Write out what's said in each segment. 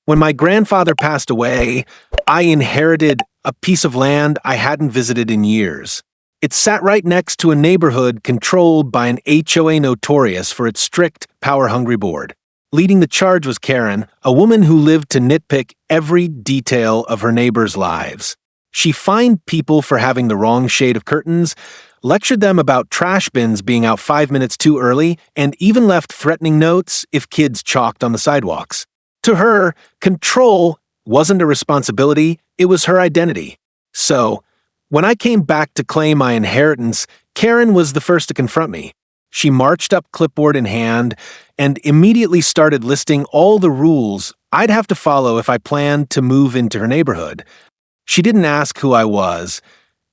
When my grandfather passed away, I inherited a piece of land I hadn't visited in years. It sat right next to a neighborhood controlled by an HOA notorious for its strict, power-hungry board. Leading the charge was Karen, a woman who lived to nitpick every detail of her neighbors' lives. She fined people for having the wrong shade of curtains, lectured them about trash bins being out 5 minutes too early, and even left threatening notes if kids chalked on the sidewalks. To her, control wasn't a responsibility, it was her identity. So, when I came back to claim my inheritance, Karen was the first to confront me. She marched up, clipboard in hand, and immediately started listing all the rules I'd have to follow if I planned to move into her neighborhood. She didn't ask who I was,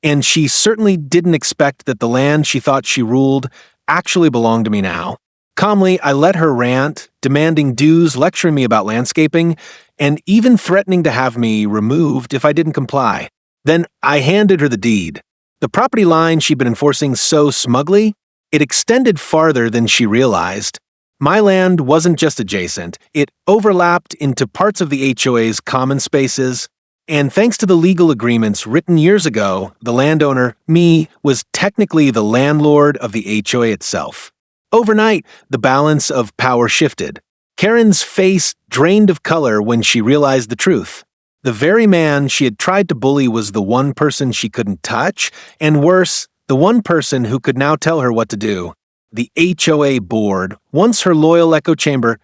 and she certainly didn't expect that the land she thought she ruled actually belonged to me now. Calmly, I let her rant, demanding dues, lecturing me about landscaping, and even threatening to have me removed if I didn't comply. Then I handed her the deed. The property line she'd been enforcing so smugly, it extended farther than she realized. My land wasn't just adjacent, it overlapped into parts of the HOA's common spaces, and thanks to the legal agreements written years ago, the landowner, me, was technically the landlord of the HOA itself. Overnight, the balance of power shifted. Karen's face drained of color when she realized the truth. The very man she had tried to bully was the one person she couldn't touch, and worse, the one person who could now tell her what to do. The HOA board, once her loyal echo chamber,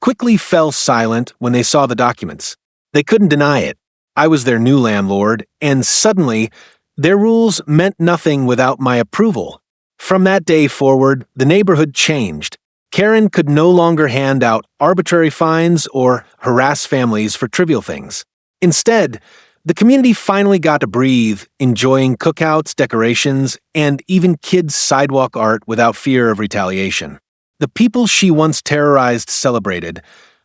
quickly fell silent when they saw the documents. They couldn't deny it. I was their new landlord, and suddenly, their rules meant nothing without my approval. From that day forward, the neighborhood changed. Karen could no longer hand out arbitrary fines or harass families for trivial things. Instead, the community finally got to breathe, enjoying cookouts, decorations, and even kids' sidewalk art without fear of retaliation. The people she once terrorized celebrated,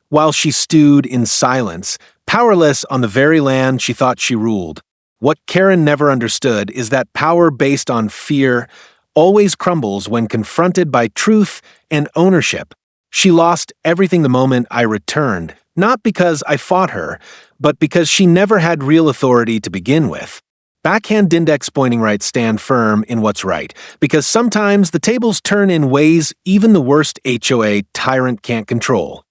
while she stewed in silence, powerless on the very land she thought she ruled. What Karen never understood is that power based on fear always crumbles when confronted by truth and ownership. She lost everything the moment I returned, not because I fought her, but because she never had real authority to begin with. Backhand index pointing rights stand firm in what's right, because sometimes the tables turn in ways even the worst HOA tyrant can't control.